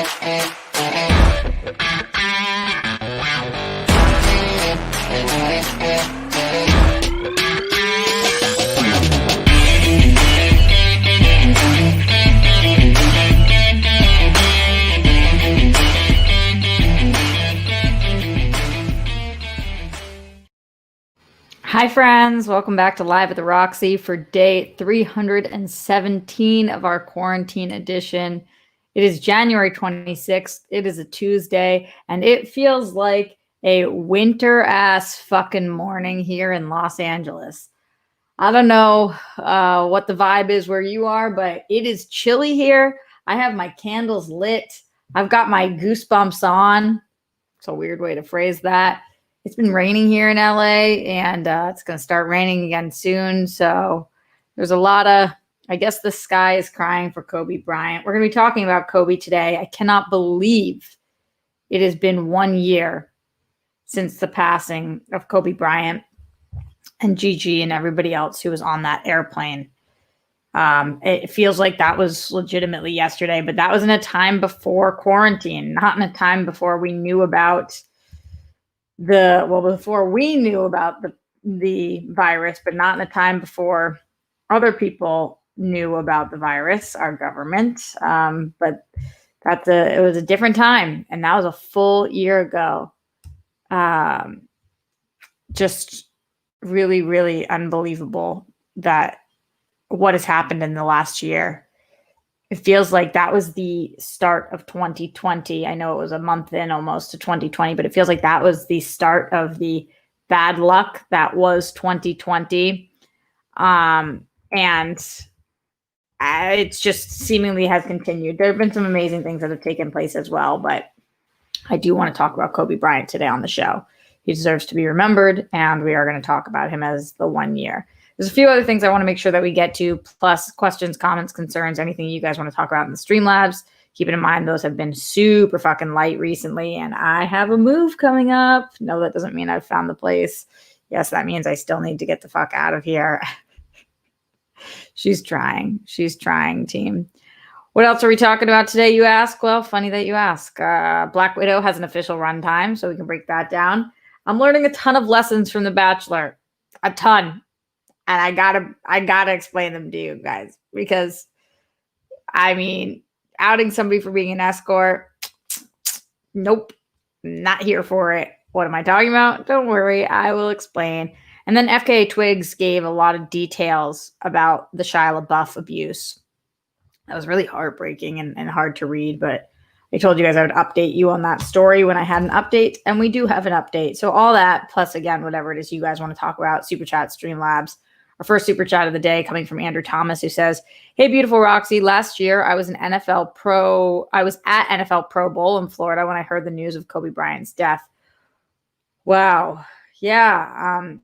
Hi, friends. Welcome back to Live at the Roxy for day 317 of our quarantine edition. It is January 26th. It is a Tuesday, and it feels like a winter-ass fucking morning here in Los Angeles. I don't know what the vibe is where you are, but it is chilly here. I have my candles lit. I've got my goosebumps on. It's a weird way to phrase that. It's been raining here in LA, and it's going to start raining again soon. So there's a lot of, I guess the sky is crying for Kobe Bryant. We're going to be talking about Kobe today. I cannot believe it has been 1 year since the passing of Kobe Bryant and Gigi and everybody else who was on that airplane. It feels like that was legitimately yesterday, but that was in a time before quarantine, not in a time before we knew about before we knew about the virus, but not in a time before other people knew about the virus, our government. But it was a different time, and that was a full year ago. Just really, really unbelievable that what has happened in the last year. It feels like that was the start of 2020. I know it was a month in almost to 2020, but it feels like that was the start of the bad luck that was 2020. And it's just seemingly has continued. There have been some amazing things that have taken place as well, but I do want to talk about Kobe Bryant today on the show. He deserves to be remembered, and we are going to talk about him as the 1 year. There's a few other things I want to make sure that we get to, plus questions, comments, concerns, anything you guys want to talk about in the Streamlabs. Keeping in mind, those have been super fucking light recently, and I have a move coming up. No, that doesn't mean I've found the place. Yes, that means I still need to get the fuck out of here. She's trying, team. What else are we talking about today, you ask? Well, funny that you ask. Black Widow has an official runtime, so we can break that down. I'm learning a ton of lessons from The Bachelor. A ton. And I gotta explain them to you guys, because I mean, outing somebody for being an escort, nope, not here for it. What am I talking about? Don't worry, I will explain. And then FKA Twigs gave a lot of details about the Shia LaBeouf abuse. That was really heartbreaking and hard to read, but I told you guys I would update you on that story when I had an update, and we do have an update. So all that, plus again, whatever it is you guys want to talk about, Super Chat, Streamlabs. Our first super chat of the day coming from Andrew Thomas, who says, "Hey, beautiful Roxy. Last year, I was at NFL Pro Bowl in Florida when I heard the news of Kobe Bryant's death." Wow. Yeah.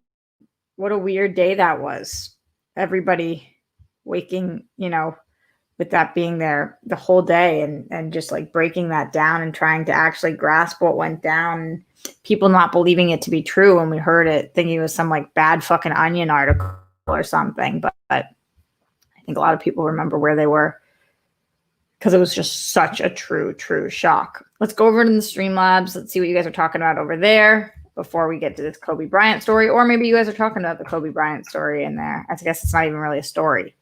What a weird day that was. Everybody waking, with that being there the whole day and just like breaking that down and trying to actually grasp what went down. And people not believing it to be true when we heard it, thinking it was some like bad fucking Onion article or something. But I think a lot of people remember where they were because it was just such a true shock. Let's go over to the Streamlabs. Let's see what you guys are talking about over there before we get to this Kobe Bryant story. Or maybe you guys are talking about the Kobe Bryant story in there. I guess it's not even really a story.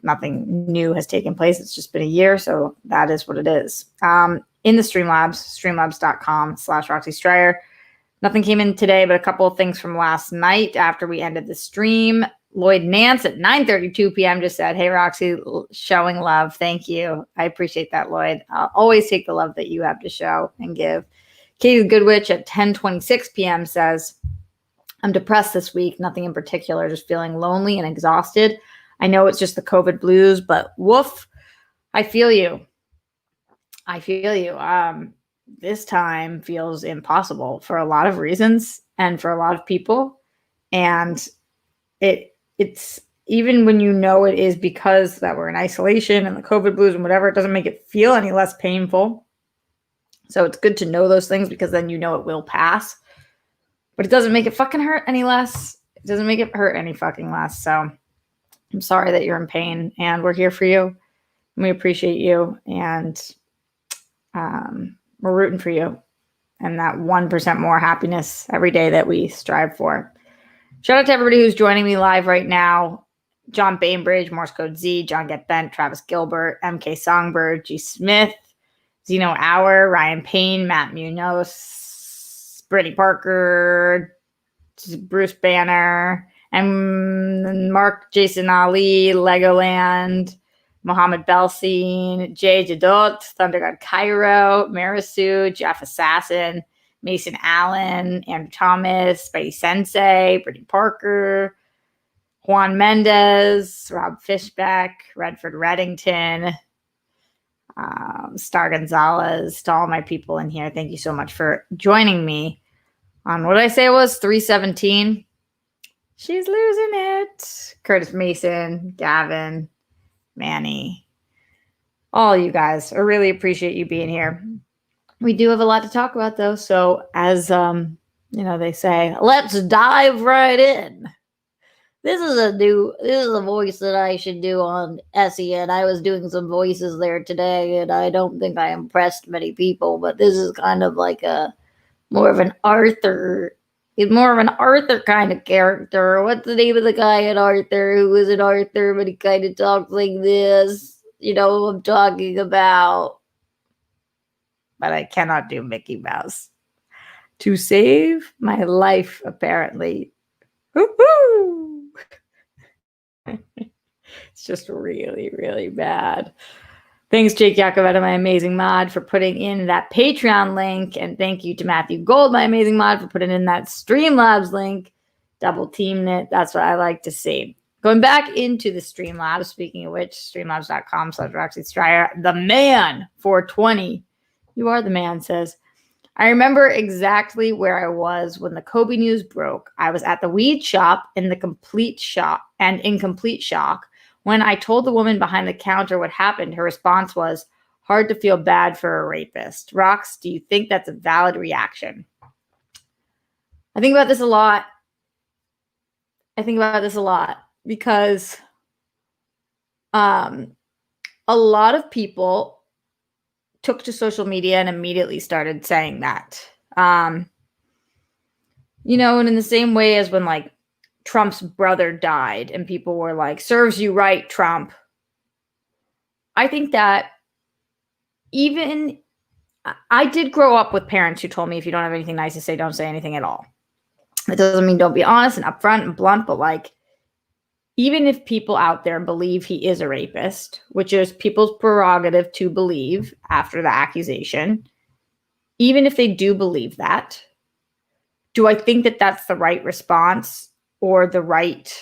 Nothing new has taken place. It's just been a year, so that is what it is. In the Streamlabs, streamlabs.com/Roxy Stryer. Nothing came in today, but a couple of things from last night after we ended the stream. Lloyd Nance at 9:32 p.m. just said, "Hey, Roxy, showing love. Thank you. I appreciate that, Lloyd. I'll always take the love that you have to show and give." Katie Goodwitch at 10:26 p.m. says, "I'm depressed this week. Nothing in particular, just feeling lonely and exhausted. I know it's just the COVID blues, but woof, I feel you. This time feels impossible for a lot of reasons and for a lot of people. And it's even when you know it is because that we're in isolation and the COVID blues and whatever, it doesn't make it feel any less painful. So it's good to know those things because then you know it will pass. But it doesn't make it fucking hurt any less. It doesn't make it hurt any fucking less. So I'm sorry that you're in pain, and we're here for you. And we appreciate you. And We're rooting for you and that 1% more happiness every day that we strive for. Shout out to everybody who's joining me live right now. John Bainbridge, Morse Code Z, John Get Bent, Travis Gilbert, MK Songbird, G Smith, Zeno Hour, Ryan Payne, Matt Munoz, Brittany Parker, Bruce Banner, and Mark Jason Ali, Legoland, Mohammed Belsin, Jay Jadot, Thunder God Cairo, Marisu, Jeff Assassin, Mason Allen, Andrew Thomas, Spidey Sensei, Brittany Parker, Juan Mendez, Rob Fishbeck, Redford Reddington, Star Gonzalez, to all my people in here. Thank you so much for joining me on what did I say it was 317. She's losing it. Curtis Mason, Gavin, Manny, all you guys. I really appreciate you being here. We do have a lot to talk about though. So as they say, let's dive right in. This is a voice that I should do on SEN. I was doing some voices there today, and I don't think I impressed many people, but this is kind of like more of an Arthur kind of character. What's the name of the guy in Arthur who was an Arthur, but he kind of talks like this? You know what I'm talking about. But I cannot do Mickey Mouse. To save my life, apparently. Woo-hoo! It's just really, really bad. Thanks, Jake Yakoveta, my amazing mod, for putting in that Patreon link. And thank you to Matthew Gold, my amazing mod, for putting in that Streamlabs link. Double teamed it. That's what I like to see. Going back into the Streamlabs, speaking of which, streamlabs.com/Roxy Stryer, the man 420. You are the man, says. I remember exactly where I was when the Kobe news broke. I was at the weed shop in complete shock. When I told the woman behind the counter what happened, her response was, hard to feel bad for a rapist. Rox, do you think that's a valid reaction? I think about this a lot. Because a lot of people took to social media and immediately started saying that. And in the same way as when like Trump's brother died and people were like, serves you right, Trump. I think that I did grow up with parents who told me if you don't have anything nice to say, don't say anything at all. It doesn't mean don't be honest and upfront and blunt, but like, even if people out there believe he is a rapist, which is people's prerogative to believe after the accusation, even if they do believe that, do I think that that's the right response or the right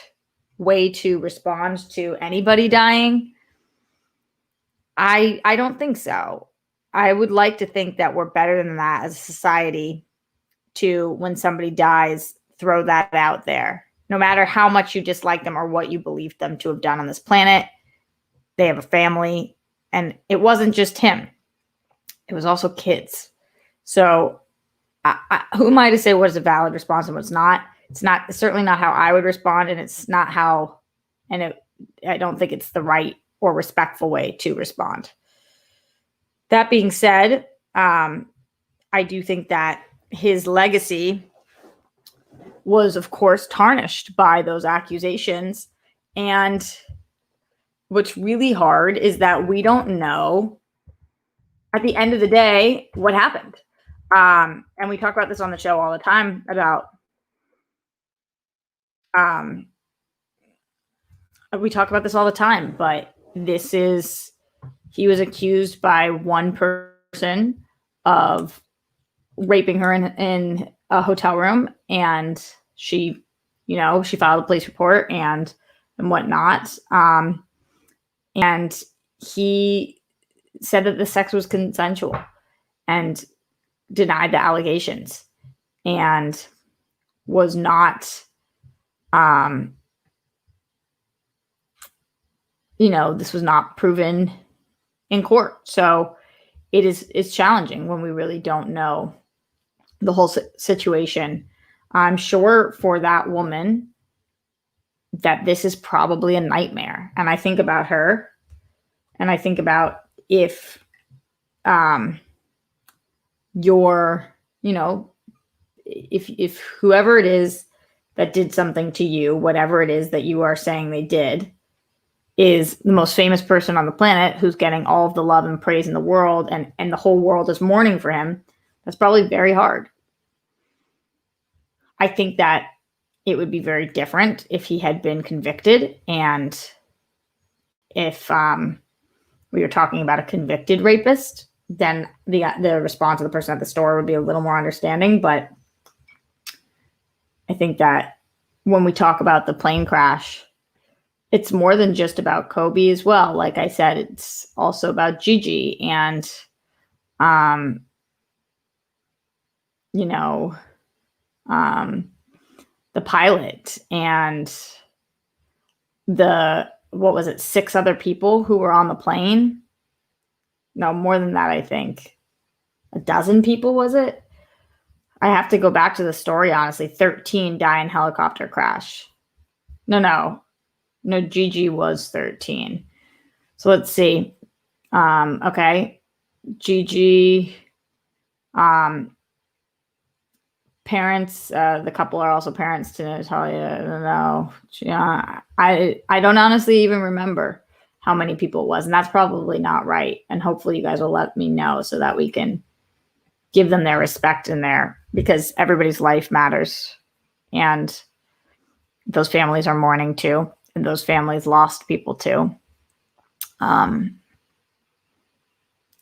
way to respond to anybody dying? I don't think so. I would like to think that we're better than that as a society to, when somebody dies, throw that out there. No matter how much you dislike them or what you believe them to have done on this planet, they have a family. And it wasn't just him. It was also kids. So who am I to say what is a valid response and what's not? It's certainly not how I would respond. And it's not how, I don't think it's the right or respectful way to respond. That being said, I do think that his legacy was, of course, tarnished by those accusations. And what's really hard is that we don't know at the end of the day what happened. And we talk about this on the show all the time about we talk about this all the time, but he was accused by one person of raping her in a hotel room, and she filed a police report and whatnot. And he said that the sex was consensual and denied the allegations and was not, this was not proven in court. So it's challenging when we really don't know the whole situation. I'm sure for that woman that this is probably a nightmare. And I think about her and I think about if your, if whoever it is that did something to you, whatever it is that you are saying they did, is the most famous person on the planet who's getting all of the love and praise in the world, and the whole world is mourning for him, that's probably very hard. I think that it would be very different if he had been convicted, and if we were talking about a convicted rapist, then the response of the person at the store would be a little more understanding. But I think that when we talk about the plane crash, it's more than just about Kobe as well. Like I said, it's also about Gigi and, the pilot and what was it, 6 other people who were on the plane? No, more than that, I think. 12 people, was it? I have to go back to the story, honestly. 13 die in helicopter crash. No, Gigi was 13. So let's see. Okay. Gigi, parents, the couple are also parents to Natalia. No, I don't honestly even remember how many people it was, and that's probably not right. And hopefully you guys will let me know so that we can give them their respect in there, because everybody's life matters, and those families are mourning too, and those families lost people too.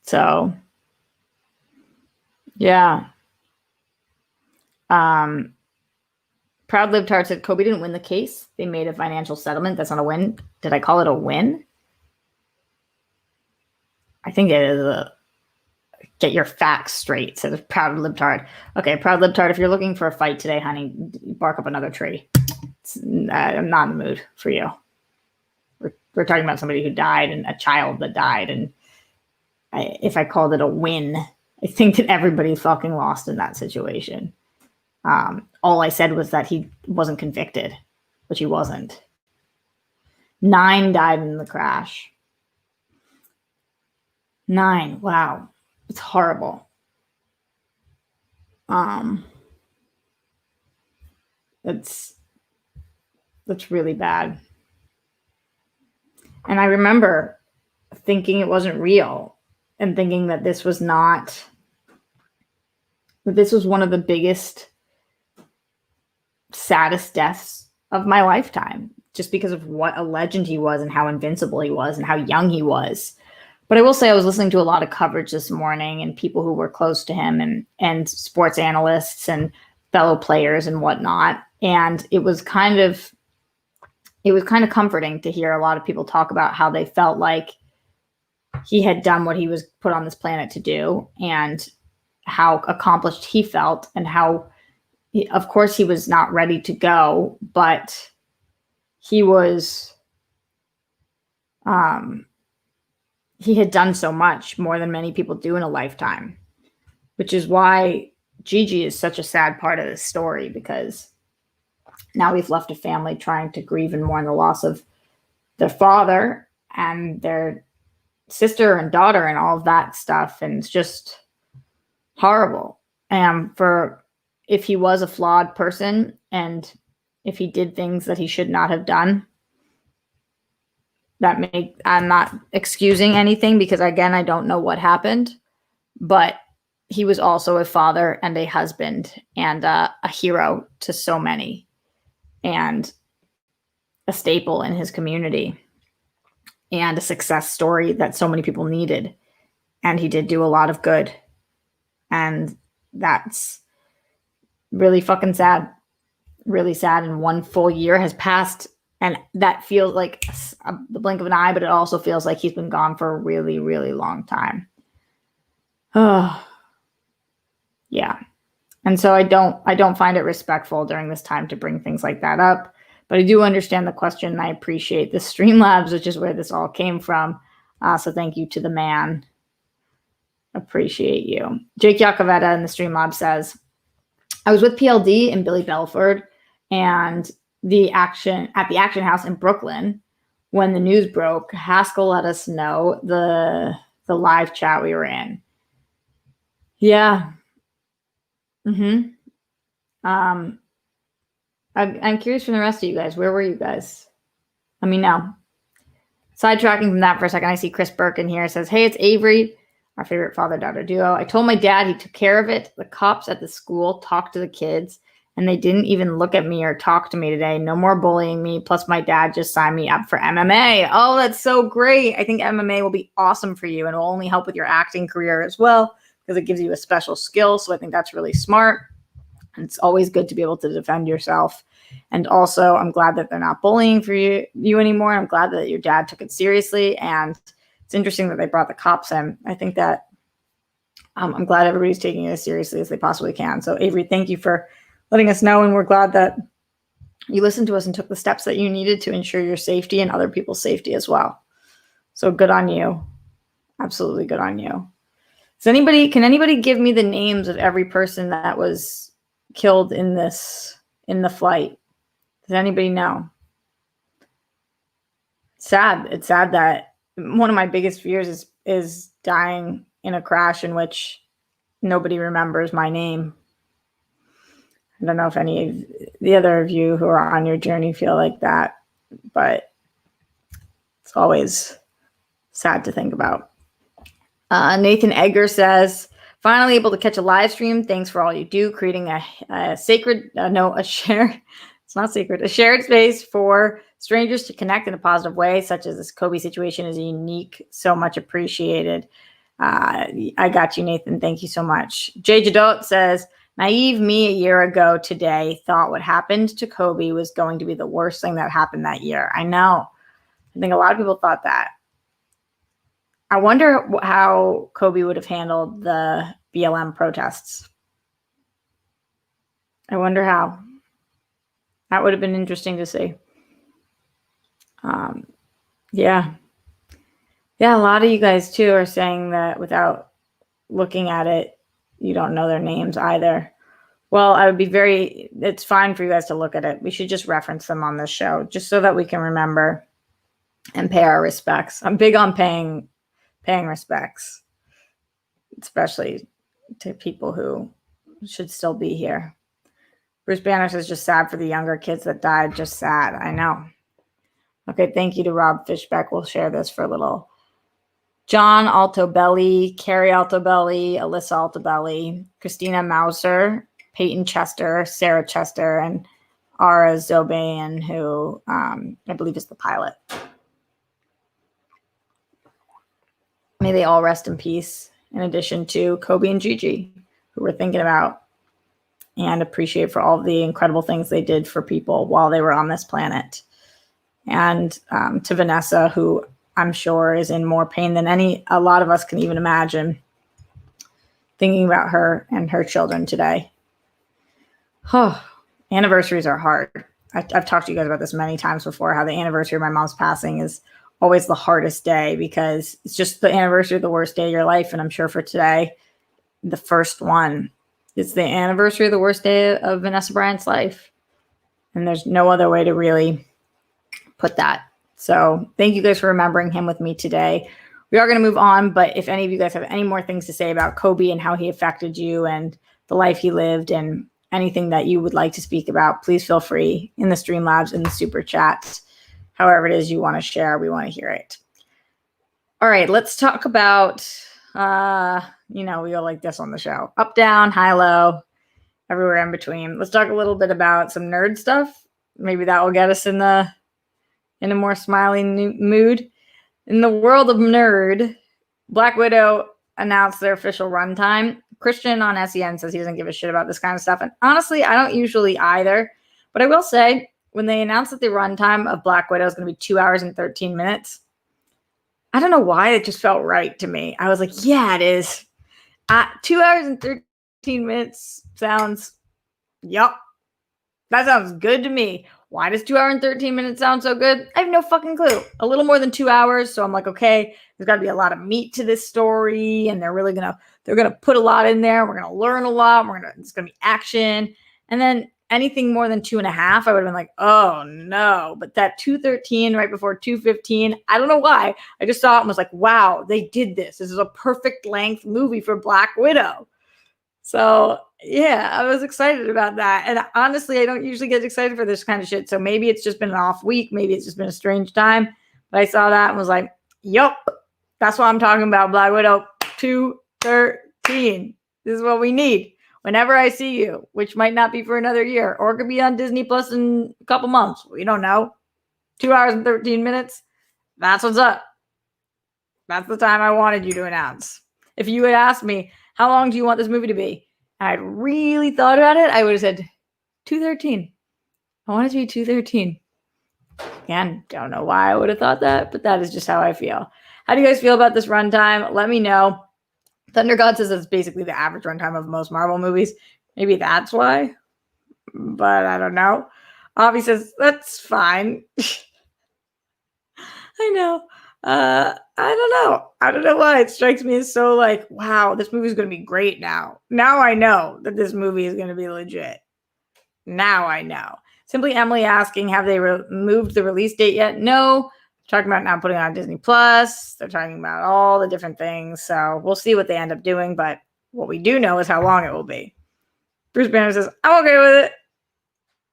So yeah. Proud Lived Hard said Kobe didn't win the case. They made a financial settlement. That's not a win. Did I call it a win? I think it is a get your facts straight. Says Proud Lived Hard. Okay, Proud Lived Hard. If you're looking for a fight today, honey, bark up another tree. I'm not in the mood for you. We're talking about somebody who died and a child that died. And if I called it a win, I think that everybody fucking lost in that situation. All I said was that he wasn't convicted, which he wasn't. 9 died in the crash. 9. Wow. It's horrible. That's really bad. And I remember thinking it wasn't real, and thinking that this was one of the biggest, saddest deaths of my lifetime, just because of what a legend he was and how invincible he was and how young he was. But I will say I was listening to a lot of coverage this morning, and people who were close to him, and sports analysts and fellow players and whatnot. And it was kind of comforting to hear a lot of people talk about how they felt like he had done what he was put on this planet to do, and how accomplished he felt, and how, of course, he was not ready to go, but he was, he had done so much, more than many people do in a lifetime, which is why Gigi is such a sad part of this story, because now we've left a family trying to grieve and mourn the loss of their father and their sister and daughter and all of that stuff. And it's just horrible. And if he was a flawed person, and if he did things that he should not have done, I'm not excusing anything, because again, I don't know what happened, but he was also a father and a husband and a hero to so many, and a staple in his community, and a success story that so many people needed. And he did do a lot of good. And that's really fucking sad. Really sad. And 1 full year has passed. And that feels like the blink of an eye, but it also feels like he's been gone for a really, really long time. Oh, yeah. And so I don't find it respectful during this time to bring things like that up. But I do understand the question, and I appreciate the Streamlabs, which is where this all came from. So thank you to the man. Appreciate you. Jake Yacovetta in the Streamlabs says, I was with PLD and Billy Belford and at the Action House in Brooklyn when the news broke. Haskell let us know the live chat we were in. Yeah, Mm-hmm. I'm curious from the rest of you guys. Where were you guys? Let me know. Sidetracking from that for a second, I see Chris Birkin here. It says, hey, it's Avery, our favorite father-daughter duo. I told my dad he took care of it. The cops at the school talked to the kids, and they didn't even look at me or talk to me today. No more bullying me. Plus, my dad just signed me up for MMA. Oh, that's so great. I think MMA will be awesome for you and will only help with your acting career as well because it gives you a special skill. So I think that's really smart. And it's always good to be able to defend yourself. And also, I'm glad that they're not bullying for you anymore. I'm glad that your dad took it seriously. And it's interesting that they brought the cops in. I think that I'm glad everybody's taking it as seriously as they possibly can. So, Avery, thank you for letting us know. And we're glad that you listened to us and took the steps that you needed to ensure your safety and other people's safety as well. So good on you. Absolutely good on you. Can anybody give me the names of every person that was killed in the flight? Does anybody know? Sad. It's sad that one of my biggest fears is dying in a crash in which nobody remembers my name. I don't know if any of the other of you who are on your journey feel like that, but it's always sad to think about. Nathan Egger says, finally able to catch a live stream. Thanks for all you do, creating a shared space for strangers to connect in a positive way, such as this Kobe situation is unique. So much appreciated. I got you, Nathan. Thank you so much. Jay Jadot says, naive me a year ago today thought what happened to Kobe was going to be the worst thing that happened that year. I know. I think a lot of people thought that. I wonder how Kobe would have handled the BLM protests. I wonder how. That would have been interesting to see. Yeah, a lot of you guys too are saying that without looking at it, you don't know their names either. Well, it's fine for you guys to look at it. We should just reference them on this show just so that we can remember and pay our respects. I'm big on paying respects, especially to people who should still be here. Bruce Banner says, just sad for the younger kids that died. Just sad. I know. Okay, thank you to Rob Fishbeck. We'll share this for a little. John Altobelli, Carrie Altobelli, Alyssa Altobelli, Christina Mauser, Peyton Chester, Sarah Chester, and Ara Zobayan, who I believe is the pilot. May they all rest in peace, in addition to Kobe and Gigi, who we're thinking about and appreciate for all the incredible things they did for people while they were on this planet. And to Vanessa, who I'm sure is in more pain than a lot of us can even imagine, thinking about her and her children today. Oh, anniversaries are hard. I've talked to you guys about this many times before, how the anniversary of my mom's passing is always the hardest day because it's just the anniversary of the worst day of your life. And I'm sure for today, the first one, it's the anniversary of the worst day of Vanessa Bryant's life. And there's no other way to really put that. So thank you guys for remembering him with me today. We are going to move on, but if any of you guys have any more things to say about Kobe and how he affected you and the life he lived and anything that you would like to speak about, please feel free in the Streamlabs, in the super chat, however it is you want to share. We want to hear it. All right, let's talk about, we go like this on the show. Up, down, high, low, everywhere in between. Let's talk a little bit about some nerd stuff. Maybe that will get us in a more smiling mood. In the world of nerd, Black Widow announced their official runtime. Christian on SEN says he doesn't give a shit about this kind of stuff. And honestly, I don't usually either. But I will say, when they announced that the runtime of Black Widow is going to be 2 hours and 13 minutes, I don't know why it just felt right to me. I was like, yeah, it is. 2 hours and 13 minutes sounds, yup. That sounds good to me. Why does 2 hours and 13 minutes sound so good? I have no fucking clue. A little more than 2 hours. So I'm like, okay, there's got to be a lot of meat to this story. And they're going to put a lot in there. We're going to learn a lot. It's going to be action. And then anything more than 2.5, I would have been like, oh no. But that 2:13 right before 2:15, I don't know why. I just saw it and was like, wow, they did this. This is a perfect length movie for Black Widow. So yeah, I was excited about that. And honestly, I don't usually get excited for this kind of shit. So maybe it's just been an off week. Maybe it's just been a strange time. But I saw that and was like, yup, that's what I'm talking about. Black Widow 213. This is what we need. Whenever I see you, which might not be for another year, or it could be on Disney Plus in a couple months. We don't know. 2 hours and 13 minutes. That's what's up. That's the time I wanted you to announce. If you had asked me, how long do you want this movie to be? And I'd really thought about it, I would have said 213. I want it to be 213. Again, don't know why I would have thought that, but that is just how I feel. How do you guys feel about this runtime? Let me know. Thunder God says it's basically the average runtime of most Marvel movies. Maybe that's why, but I don't know. Avi says, that's fine. I know. I don't know. I don't know why it strikes me as so like, wow, this movie is going to be great now. Now I know that this movie is going to be legit. Now I know. Simply Emily asking, have they moved the release date yet? No. They're talking about now putting it on Disney Plus. They're talking about all the different things. So we'll see what they end up doing. But what we do know is how long it will be. Bruce Banner says, I'm okay with it.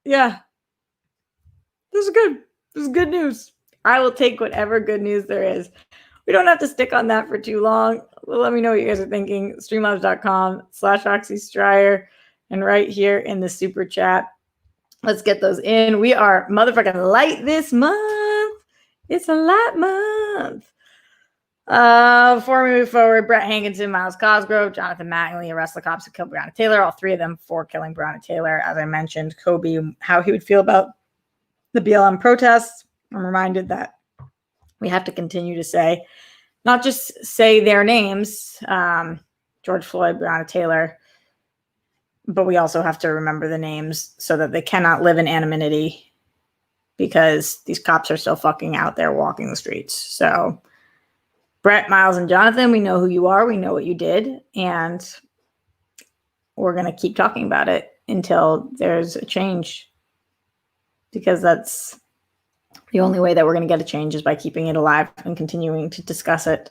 Yeah. This is good. This is good news. I will take whatever good news there is. We don't have to stick on that for too long. Let me know what you guys are thinking. Streamlabs.com/Roxy Stryer and right here in the super chat. Let's get those in. We are motherfucking light this month. It's a light month. Before we move forward, Brett Hankinson, Miles Cosgrove, Jonathan Mattingly arrest the cops who killed Breonna Taylor. All three of them for killing Breonna Taylor. As I mentioned, Kobe, how he would feel about the BLM protests. I'm reminded that we have to continue to say, not just say their names, George Floyd, Breonna Taylor, but we also have to remember the names so that they cannot live in anonymity because these cops are still fucking out there walking the streets. So Brett, Miles, and Jonathan, we know who you are. We know what you did. And we're going to keep talking about it until there's a change, because that's the only way that we're going to get a change is by keeping it alive and continuing to discuss it.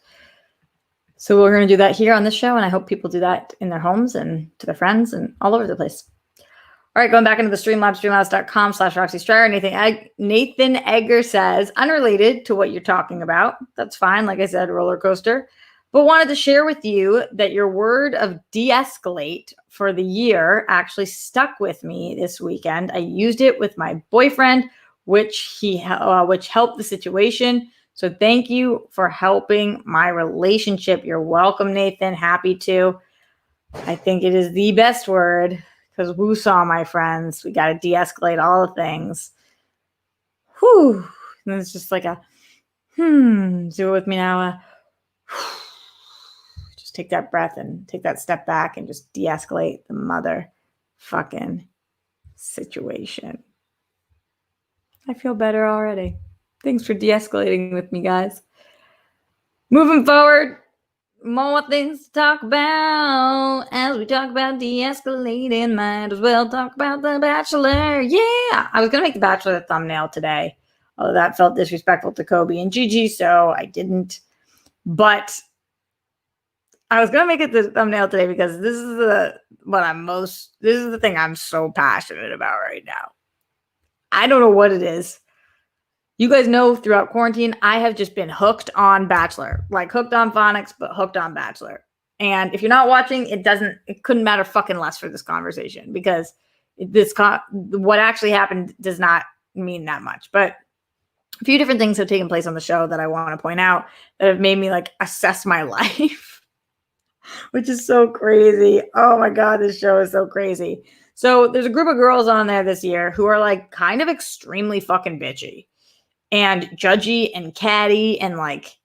So we're going to do that here on this show, and I hope people do that in their homes and to their friends and all over the place. All right, going back into the Streamlabs, streamlabs.com/Roxy Stryer. Nathan Egger says, unrelated to what you're talking about, that's fine, like I said, roller coaster, but wanted to share with you that your word of de-escalate for the year actually stuck with me this weekend. I used it with my boyfriend, which helped the situation. So thank you for helping my relationship. You're welcome, Nathan. Happy to. I think it is the best word because woosah, my friends. We got to de-escalate all the things. Whew. And it's just like a, do it with me now. Just take that breath and take that step back and just de-escalate the motherfucking situation. I feel better already. Thanks for de-escalating with me, guys. Moving forward, more things to talk about. As we talk about de-escalating, might as well talk about The Bachelor. Yeah! I was going to make The Bachelor the thumbnail today, although that felt disrespectful to Kobe and Gigi, so I didn't. But I was going to make it the thumbnail today because this is the thing I'm so passionate about right now. I don't know what it is. You guys know throughout quarantine, I have just been hooked on Bachelor, like hooked on Phonics, but hooked on Bachelor. And if you're not watching, it couldn't matter fucking less for this conversation because what actually happened does not mean that much. But a few different things have taken place on the show that I want to point out that have made me like assess my life, which is so crazy. Oh my God, this show is so crazy. So there's a group of girls on there this year who are like kind of extremely fucking bitchy and judgy and catty and like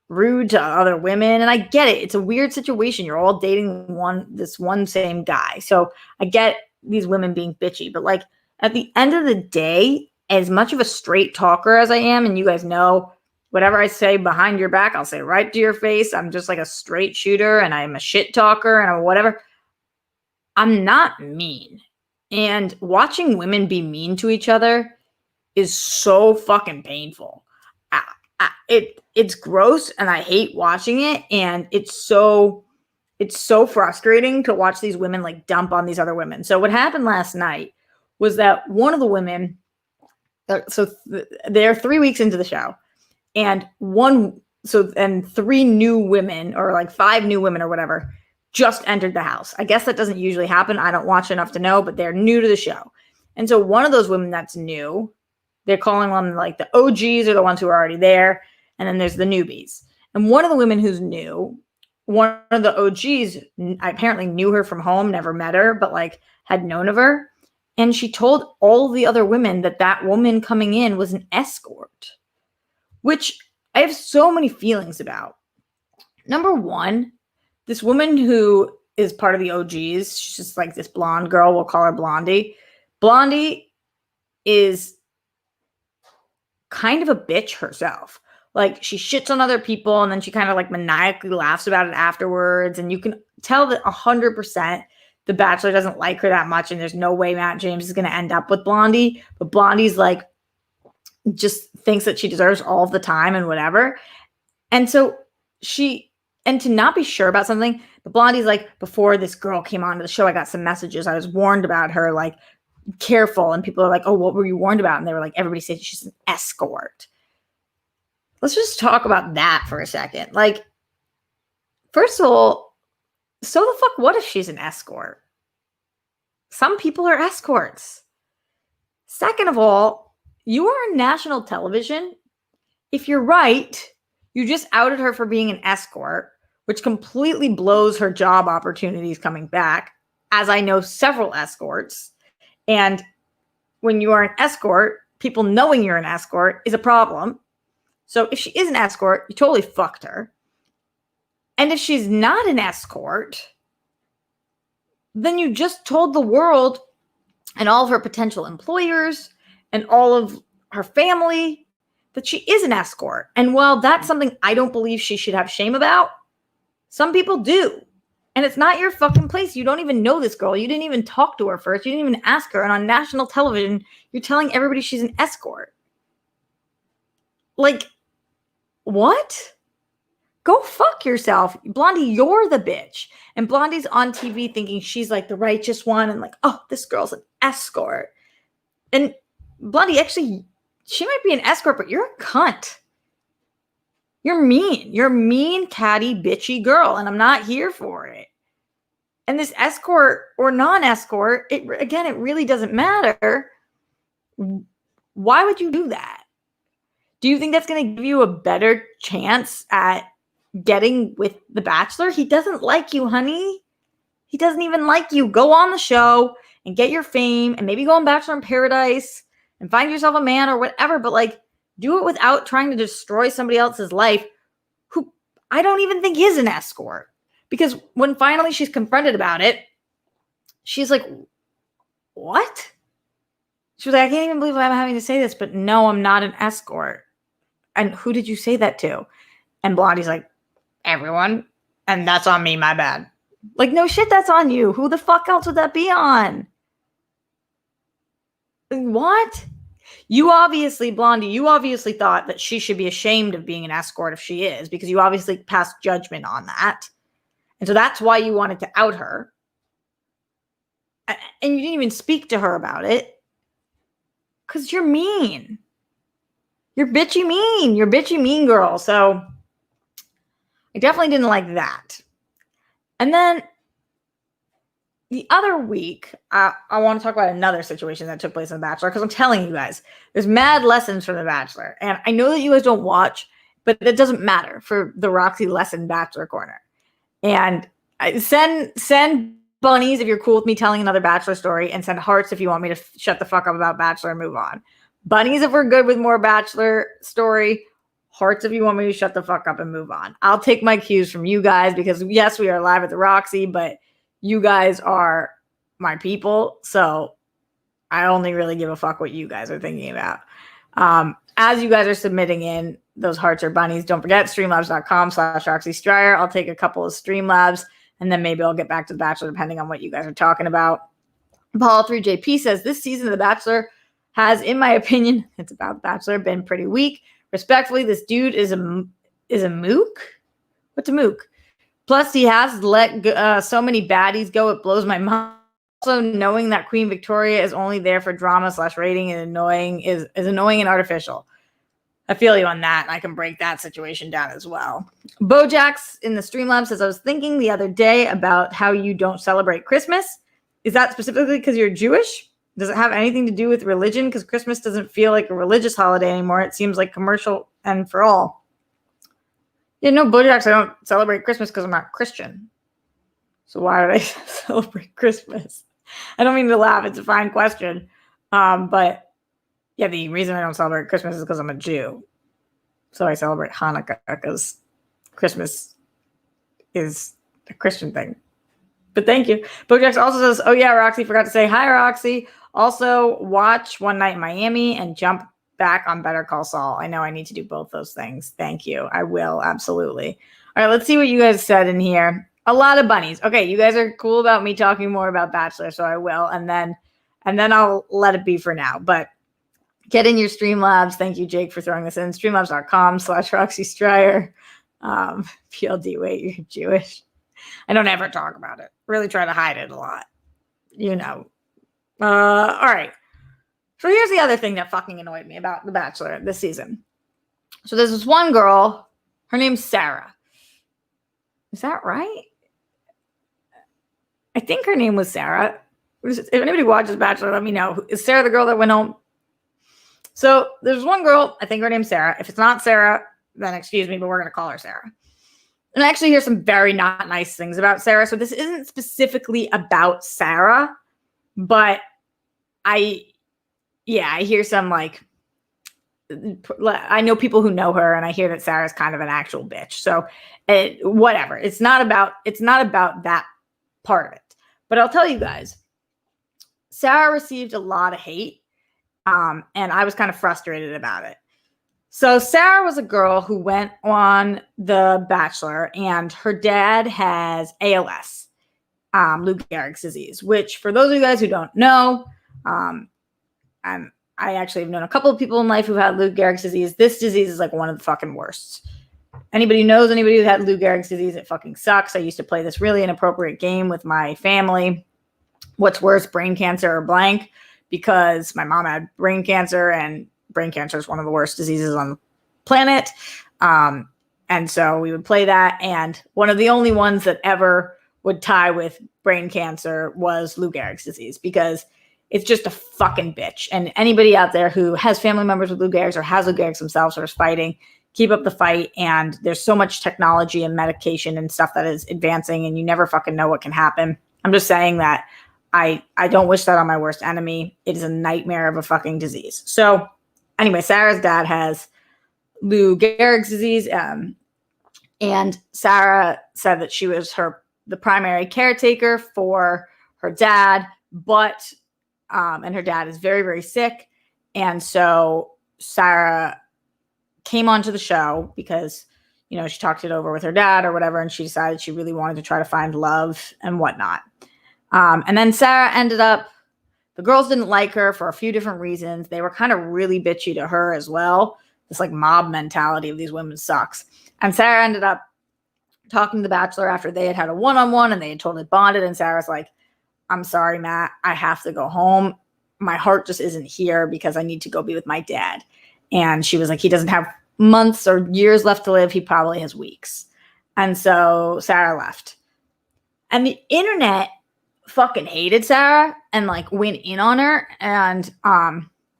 rude to other women. And I get it. It's a weird situation. You're all dating this one same guy. So I get these women being bitchy, but like at the end of the day, as much of a straight talker as I am, and you guys know, whatever I say behind your back, I'll say right to your face. I'm just like a straight shooter and I'm a shit talker and I'm whatever. I'm not mean. And watching women be mean to each other is so fucking painful. It's gross and I hate watching it. And it's it's so frustrating to watch these women like dump on these other women. So what happened last night was that one of the women, they're 3 weeks into the show, and three new women, or like 5 new women or whatever, just entered the house. I guess that doesn't usually happen. I don't watch enough to know, but they're new to the show. And so one of those women that's new, they're calling them like the OGs are the ones who are already there. And then there's the newbies. And one of the women who's new, one of the OGs, I apparently knew her from home, never met her, but like had known of her. And she told all the other women that that woman coming in was an escort, which I have so many feelings about. Number one, this woman who is part of the OGs, she's just like this blonde girl. We'll call her Blondie. Blondie is kind of a bitch herself. Like, she shits on other people, and then she kind of like maniacally laughs about it afterwards. And you can tell that 100% The Bachelor doesn't like her that much, and there's no way Matt James is going to end up with Blondie. But Blondie's like, just thinks that she deserves all the time and whatever. And so to not be sure about something, but Blondie's like, before this girl came onto the show, I got some messages. I was warned about her, like, careful. And people are like, oh, what were you warned about? And they were like, everybody said she's an escort. Let's just talk about that for a second. Like, first of all, so the fuck what if she's an escort? Some people are escorts. Second of all, you are on national television. If you're right, you just outed her for being an escort, which completely blows her job opportunities coming back, as I know several escorts. And when you are an escort, people knowing you're an escort is a problem. So if she is an escort, you totally fucked her. And if she's not an escort, then you just told the world and all of her potential employers and all of her family that she is an escort. And while that's something I don't believe she should have shame about, some people do. And it's not your fucking place. You don't even know this girl. You didn't even talk to her first. You didn't even ask her. And on national television, you're telling everybody she's an escort. Like, what? Go fuck yourself. Blondie, you're the bitch. And Blondie's on TV thinking she's like the righteous one and like, oh, this girl's an escort. And Blondie, actually, she might be an escort, but you're a cunt. You're mean. You're a mean, catty, bitchy girl, and I'm not here for it. And this escort or non-escort, it really doesn't matter. Why would you do that? Do you think that's going to give you a better chance at getting with The Bachelor? He doesn't like you, honey. He doesn't even like you. Go on the show and get your fame and maybe go on Bachelor in Paradise and find yourself a man or whatever, but like, do it without trying to destroy somebody else's life who I don't even think is an escort. Because when finally she's confronted about it, she's like, what? She was like, I can't even believe I'm having to say this, but no, I'm not an escort. And who did you say that to? And Blondie's like, everyone. And that's on me, my bad. Like, no shit, that's on you. Who the fuck else would that be on? What? Blondie, you obviously thought that she should be ashamed of being an escort if she is, because you obviously passed judgment on that. And so that's why you wanted to out her. And you didn't even speak to her about it. Because you're mean. You're bitchy mean. You're bitchy mean girl. So I definitely didn't like that. And then the other week, I want to talk about another situation that took place in The Bachelor, because I'm telling you guys, there's mad lessons from The Bachelor. And I know that you guys don't watch, but it doesn't matter for the Roxy Lesson Bachelor Corner. And send bunnies if you're cool with me telling another Bachelor story, and send hearts if you want me to shut the fuck up about Bachelor and move on. Bunnies if we're good with more Bachelor story. Hearts if you want me to shut the fuck up and move on. I'll take my cues from you guys, because yes, we are live at the Roxy, but you guys are my people, so I only really give a fuck what you guys are thinking about. As you guys are submitting in those hearts or bunnies, don't forget streamlabs.com/Roxy Stryer. I'll take a couple of Streamlabs, and then maybe I'll get back to The Bachelor depending on what you guys are talking about. Paul3JP says, this season of The Bachelor has, in my opinion, it's about The Bachelor, been pretty weak. Respectfully, this dude is a mook? What's a mook? Plus, he has let so many baddies go. It blows my mind. Also, knowing that Queen Victoria is only there for drama/rating is annoying and artificial. I feel you on that, and I can break that situation down as well. Bojack's in the Streamlabs says, I was thinking the other day about how you don't celebrate Christmas. Is that specifically because you're Jewish? Does it have anything to do with religion? Because Christmas doesn't feel like a religious holiday anymore. It seems like commercial and for all. Yeah, no, Bojack's, I don't celebrate Christmas because I'm not Christian. So why would I celebrate Christmas? I don't mean to laugh. It's a fine question. But yeah, the reason I don't celebrate Christmas is because I'm a Jew. So I celebrate Hanukkah because Christmas is a Christian thing. But thank you. Bojack also says, oh yeah, Roxy, forgot to say hi, Roxy. Also, watch One Night in Miami and jump back on Better Call Saul. I know I need to do both those things. Thank you. I will, absolutely. All right, let's see what you guys said in here. A lot of bunnies. Okay, you guys are cool about me talking more about Bachelor, so I will. And then I'll let it be for now. But get in your Streamlabs. Thank you, Jake, for throwing this in. Streamlabs.com/Roxy Stryer. PLD, wait, you're Jewish. I don't ever talk about it. Really try to hide it a lot. You know. All right. So here's the other thing that fucking annoyed me about The Bachelor this season. So there's this one girl. Her name's Sarah. Is that right? I think her name was Sarah. If anybody watches Bachelor, let me know. Is Sarah the girl that went home? So there's one girl. I think her name's Sarah. If it's not Sarah, then excuse me, but we're going to call her Sarah. And I actually hear some very not nice things about Sarah. So this isn't specifically about Sarah, but I hear some like, I know people who know her, and I hear that Sarah's kind of an actual bitch. So whatever. It's not about that part of it. But I'll tell you guys, Sarah received a lot of hate, and I was kind of frustrated about it. So Sarah was a girl who went on The Bachelor, and her dad has ALS, Lou Gehrig's disease, which for those of you guys who don't know, I actually have known a couple of people in life who've had Lou Gehrig's disease. This disease is like one of the fucking worst. Anybody who knows anybody who had Lou Gehrig's disease, it fucking sucks. I used to play this really inappropriate game with my family. What's worse, brain cancer or blank? Because my mom had brain cancer, and brain cancer is one of the worst diseases on the planet. And so we would play that. And one of the only ones that ever would tie with brain cancer was Lou Gehrig's disease, because it's just a fucking bitch. And anybody out there who has family members with Lou Gehrig's or has Lou Gehrig's themselves or is fighting, keep up the fight. And there's so much technology and medication and stuff that is advancing, and you never fucking know what can happen. I'm just saying that I don't wish that on my worst enemy. It is a nightmare of a fucking disease. So anyway, Sarah's dad has Lou Gehrig's disease. And Sarah said that she was the primary caretaker for her dad, but and her dad is very, very sick. And so Sarah came onto the show because, you know, she talked it over with her dad or whatever, and she decided she really wanted to try to find love and whatnot. And then Sarah ended up, the girls didn't like her for a few different reasons. They were kind of really bitchy to her as well. This like mob mentality of these women sucks. And Sarah ended up talking to The Bachelor after they had a one-on-one, and they had totally bonded. And Sarah's like, I'm sorry, Matt, I have to go home. My heart just isn't here because I need to go be with my dad. And she was like, he doesn't have months or years left to live. He probably has weeks. And so Sarah left. And the internet fucking hated Sarah and like went in on her and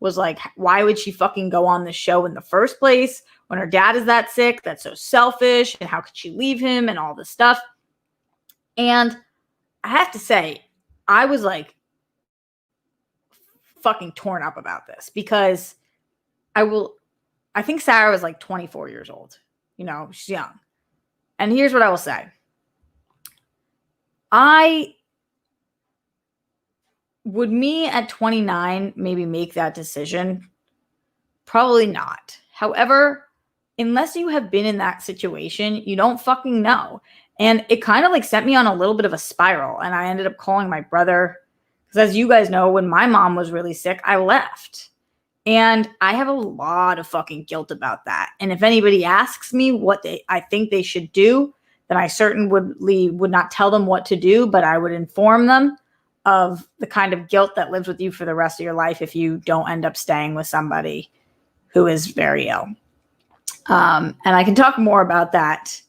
was like, why would she fucking go on this show in the first place when her dad is that sick? That's so selfish. And how could she leave him and all this stuff? And I have to say, I was like fucking torn up about this, because I think Sarah was like 24 years old. You know, she's young. And here's what I will say. Would me at 29 maybe make that decision? Probably not. However, unless you have been in that situation, you don't fucking know. And it kind of like sent me on a little bit of a spiral. And I ended up calling my brother, because as you guys know, when my mom was really sick, I left. And I have a lot of fucking guilt about that. And if anybody asks me what I think they should do, then I certainly would not tell them what to do, but I would inform them of the kind of guilt that lives with you for the rest of your life if you don't end up staying with somebody who is very ill. And I can talk more about that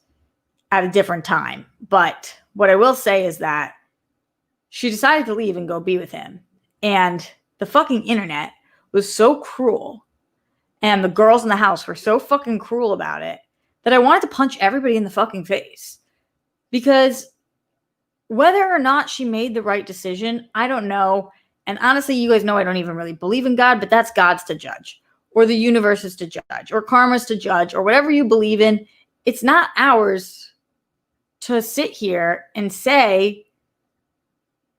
at a different time. But what I will say is that she decided to leave and go be with him. And the fucking internet was so cruel. And the girls in the house were so fucking cruel about it that I wanted to punch everybody in the fucking face. Because whether or not she made the right decision, I don't know. And honestly, you guys know I don't even really believe in God, but that's God's to judge. Or the universe is to judge. Or karma's to judge. Or whatever you believe in. It's not ours to sit here and say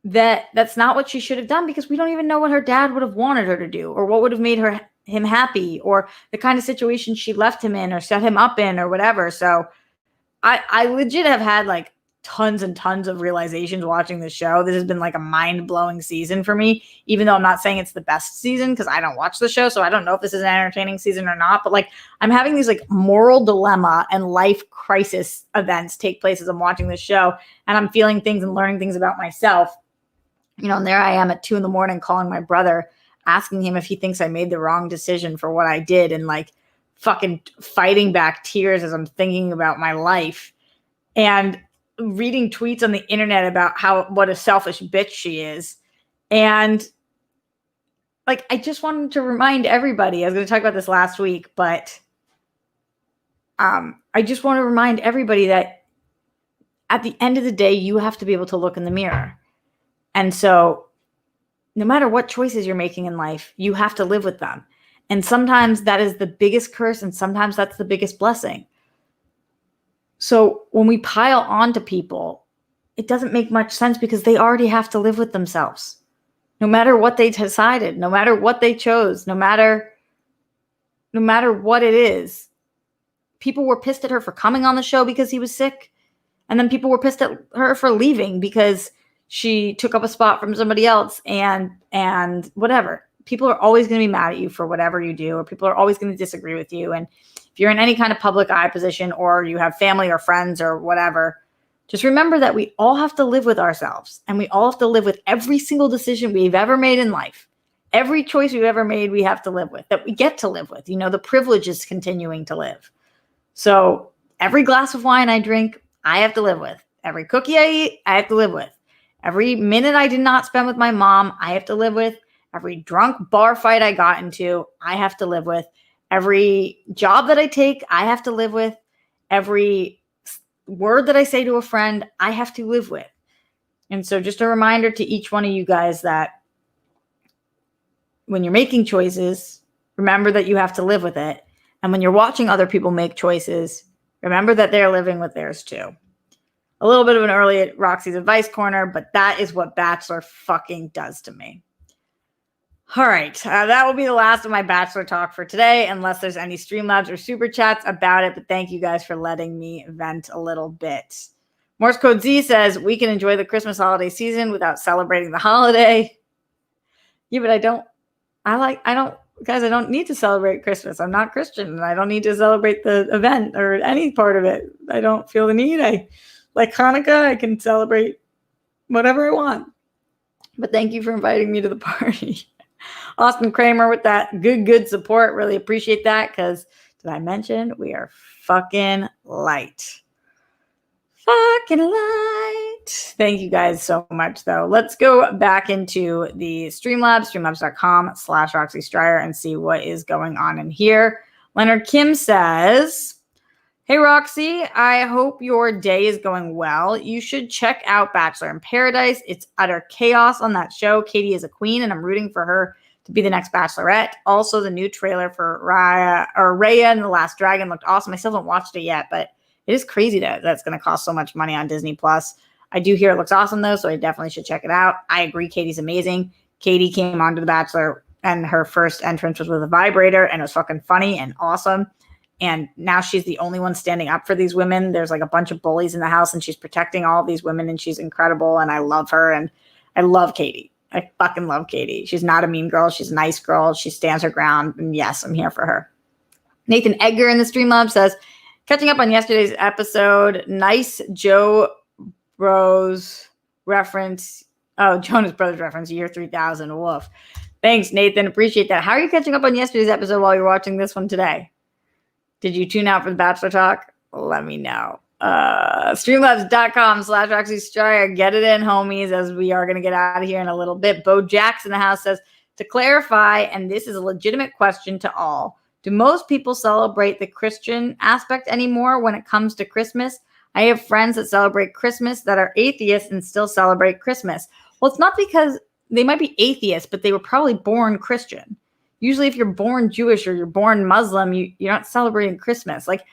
that that's not what she should have done, because we don't even know what her dad would have wanted her to do, or what would have made him happy, or the kind of situation she left him in or set him up in or whatever. So I legit have had like tons and tons of realizations watching this show. This has been like a mind-blowing season for me, even though I'm not saying it's the best season because I don't watch the show, so I don't know if this is an entertaining season or not. But like, I'm having these like moral dilemma and life crisis events take place as I'm watching this show, and I'm feeling things and learning things about myself. You know, and there I am at 2 a.m. calling my brother, asking him if he thinks I made the wrong decision for what I did, and like fucking fighting back tears as I'm thinking about my life, and reading tweets on the internet about what a selfish bitch she is. And like, I just wanted to remind everybody, I was going to talk about this last week, but I just want to remind everybody that at the end of the day, you have to be able to look in the mirror. And so no matter what choices you're making in life, you have to live with them. And sometimes that is the biggest curse, and sometimes that's the biggest blessing. So when we pile on to people, it doesn't make much sense because they already have to live with themselves. No matter what they decided, no matter what they chose, no matter what it is. People were pissed at her for coming on the show because he was sick. And then people were pissed at her for leaving because she took up a spot from somebody else, and whatever. People are always going to be mad at you for whatever you do, or people are always going to disagree with you. And if you're in any kind of public eye position, or you have family or friends or whatever, just remember that we all have to live with ourselves, and we all have to live with every single decision we've ever made in life. Every choice we've ever made, we have to live with, that we get to live with. You know, the privilege is continuing to live. So every glass of wine I drink, I have to live with. Every cookie I eat, I have to live with. Every minute I did not spend with my mom, I have to live with. Every drunk bar fight I got into, I have to live with. Every job that I take, I have to live with. Every word that I say to a friend, I have to live with. And so just a reminder to each one of you guys that when you're making choices, remember that you have to live with it. And when you're watching other people make choices, remember that they're living with theirs too. A little bit of an early Roxy's advice corner, but that is what Bachelor fucking does to me. All right, that will be the last of my Bachelor talk for today, unless there's any Streamlabs or Super Chats about it. But thank you guys for letting me vent a little bit. Morse Code Z says, we can enjoy the Christmas holiday season without celebrating the holiday. Yeah, but I don't need to celebrate Christmas. I'm not Christian, and I don't need to celebrate the event or any part of it. I don't feel the need. I like Hanukkah. I can celebrate whatever I want. But thank you for inviting me to the party. Austin Kramer with that good support. Really appreciate that, because did I mention we are fucking light? Fucking light. Thank you guys so much, though. Let's go back into the Streamlabs, streamlabs.com/Roxy Stryer, and see what is going on in here. Leonard Kim says, hey, Roxy, I hope your day is going well. You should check out Bachelor in Paradise. It's utter chaos on that show. Katie is a queen, and I'm rooting for her to be the next Bachelorette. Also, the new trailer for Raya and the Last Dragon looked awesome. I still haven't watched it yet, but it is crazy that that's going to cost so much money on Disney+. I do hear it looks awesome, though, so I definitely should check it out. I agree, Katie's amazing. Katie came onto The Bachelor, and her first entrance was with a vibrator, and it was fucking funny and awesome. And now she's the only one standing up for these women. There's like a bunch of bullies in the house, and she's protecting all of these women, and she's incredible, and I love her, and I love Katie. I fucking love Katie. She's not a mean girl. She's a nice girl. She stands her ground, and yes, I'm here for her. Nathan Edgar in the Streamlab says, Catching up on yesterday's episode, nice Joe Bros reference. Oh, Jonas Brothers reference, year 3000. Woof. Thanks, Nathan. Appreciate that. How are you catching up on yesterday's episode while you're watching this one today? Did you tune out for the Bachelor talk? Let me know. Streamlabs.com/Roxy Stryer. Get it in, homies, as we are going to get out of here in a little bit. Bo Jackson in the house says, to clarify, and this is a legitimate question to all, do most people celebrate the Christian aspect anymore when it comes to Christmas? I have friends that celebrate Christmas that are atheists and still celebrate Christmas. Well, it's not because they might be atheists, but they were probably born Christian. Usually if you're born Jewish or you're born Muslim, you're not celebrating Christmas. Like,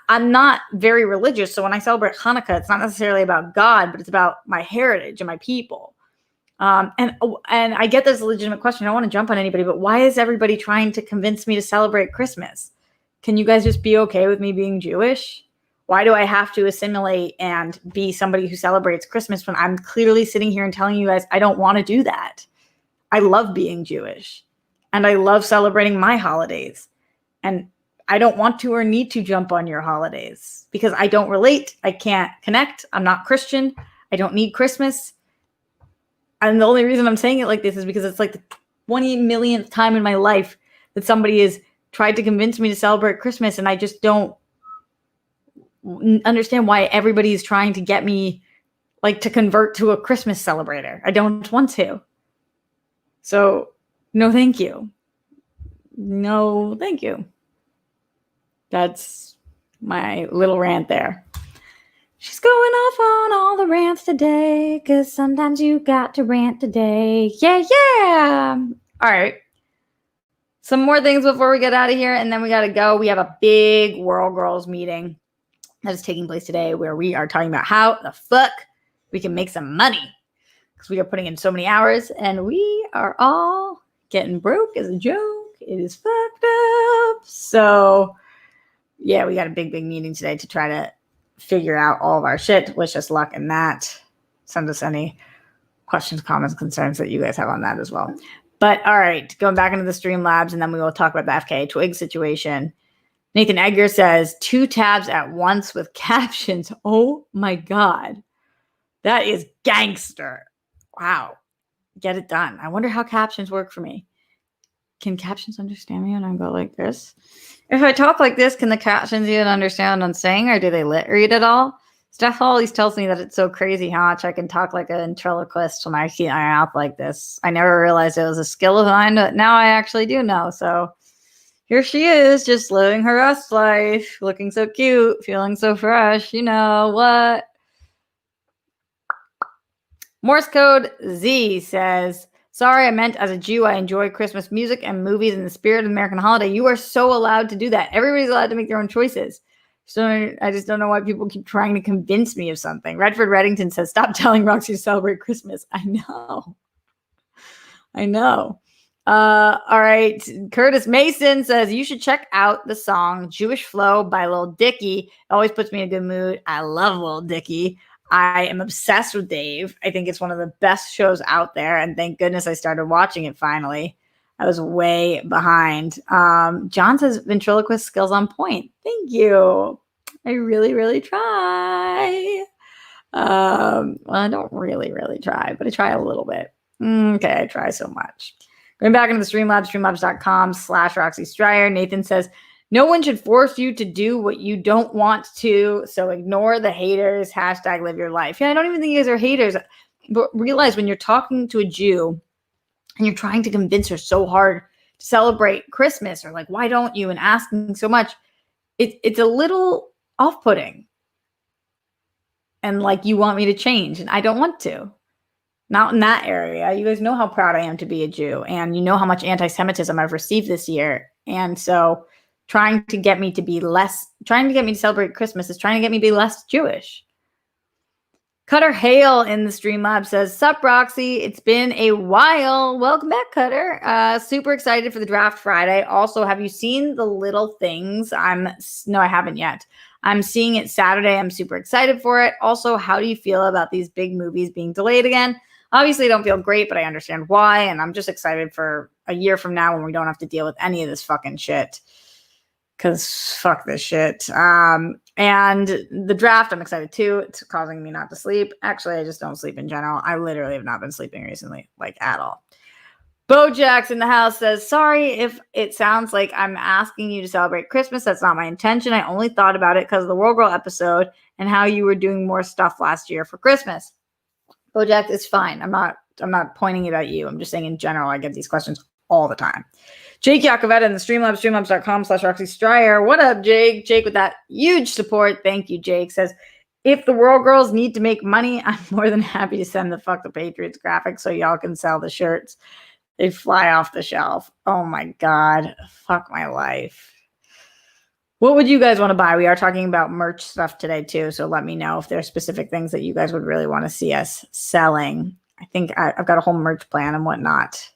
I'm not very religious, so when I celebrate Hanukkah, it's not necessarily about God, but it's about my heritage and my people. And I get this legitimate question. I don't want to jump on anybody, but why is everybody trying to convince me to celebrate Christmas? Can you guys just be okay with me being Jewish? Why do I have to assimilate and be somebody who celebrates Christmas when I'm clearly sitting here and telling you guys I don't want to do that? I love being Jewish and I love celebrating my holidays. And I don't want to or need to jump on your holidays because I don't relate. I can't connect. I'm not Christian. I don't need Christmas. And the only reason I'm saying it like this is because it's like the 20 millionth time in my life that somebody has tried to convince me to celebrate Christmas. And I just don't understand why everybody is trying to get me like to convert to a Christmas celebrator. I don't want to. So no, thank you. No, thank you. That's my little rant there. She's going off on all the rants today, because sometimes you got to rant today. Yeah. All right. Some more things before we get out of here, and then we got to go. We have a big World Girls meeting that is taking place today where we are talking about how the fuck we can make some money, because we are putting in so many hours, and we are all getting broke as a joke. It is fucked up. So, yeah, we got a big meeting today to try to figure out all of our shit. Wish us luck in that. Send us any questions, comments, concerns that you guys have on that as well. But all right, going back into the Streamlabs, and then we will talk about the FKA Twig situation. Nathan Edgar says 2 tabs at once with captions. Oh my God. That is gangster. Wow. Get it done. I wonder how captions work for me. Can captions understand me when I go like this? If I talk like this, can the captions even understand what I'm saying, or do they read it all? Steph always tells me that it's so crazy how much I can talk like a ventriloquist when I keep my mouth like this. I never realized it was a skill of mine, but now I actually do know. So here she is, just living her best life, looking so cute, feeling so fresh. You know what? Morse code Z says, sorry, I meant as a Jew, I enjoy Christmas music and movies in the spirit of the American holiday. You are so allowed to do that. Everybody's allowed to make their own choices. So I just don't know why people keep trying to convince me of something. Redford Reddington says, stop telling Roxy to celebrate Christmas. I know. All right. Curtis Mason says, you should check out the song Jewish Flow by Lil Dicky. It always puts me in a good mood. I love Lil Dicky. I am obsessed with Dave. I think it's one of the best shows out there. And thank goodness I started watching it finally. I was way behind. John says ventriloquist skills on point. Thank you. I really try. Well, I don't really try, but I try a little bit. Okay, I try so much. Going back into the Streamlabs, streamlabs.com/Roxy Stryer. Nathan says, no one should force you to do what you don't want to, so ignore the haters. Hashtag live your life. Yeah, I don't even think you guys are haters. But realize when you're talking to a Jew and you're trying to convince her so hard to celebrate Christmas, or like, why don't you, and asking so much, it's a little off-putting. And like, you want me to change, and I don't want to. Not in that area. You guys know how proud I am to be a Jew, and you know how much anti-Semitism I've received this year. And so trying to get me to celebrate Christmas is trying to get me to be less Jewish. Cutter Hale in the Streamlab says, sup, Roxy? It's been a while. Welcome back, Cutter. Super excited for the draft Friday. Also, have you seen The Little Things? No, I haven't yet. I'm seeing it Saturday. I'm super excited for it. Also, how do you feel about these big movies being delayed again? Obviously, I don't feel great, but I understand why. And I'm just excited for a year from now when we don't have to deal with any of this fucking shit. because fuck this shit. And the draft, I'm excited too. It's causing me not to sleep. Actually, I just don't sleep in general. I literally have not been sleeping recently, like at all. Bojack's in the house says, sorry if it sounds like I'm asking you to celebrate Christmas. That's not my intention. I only thought about it because of the World Girl episode and how you were doing more stuff last year for Christmas. Bojack, it's fine. I'm not pointing it at you. I'm just saying in general, I get these questions all the time. Jake Yakoveta in the Streamlabs, streamlabs.com/Roxy Stryer. What up, Jake? Jake with that huge support. Thank you, Jake. Says, if the World Girls need to make money, I'm more than happy to send the Fuck the Patriots graphic so y'all can sell the shirts. They fly off the shelf. Oh my God. Fuck my life. What would you guys want to buy? We are talking about merch stuff today too. So let me know if there are specific things that you guys would really want to see us selling. I think I've got a whole merch plan and whatnot.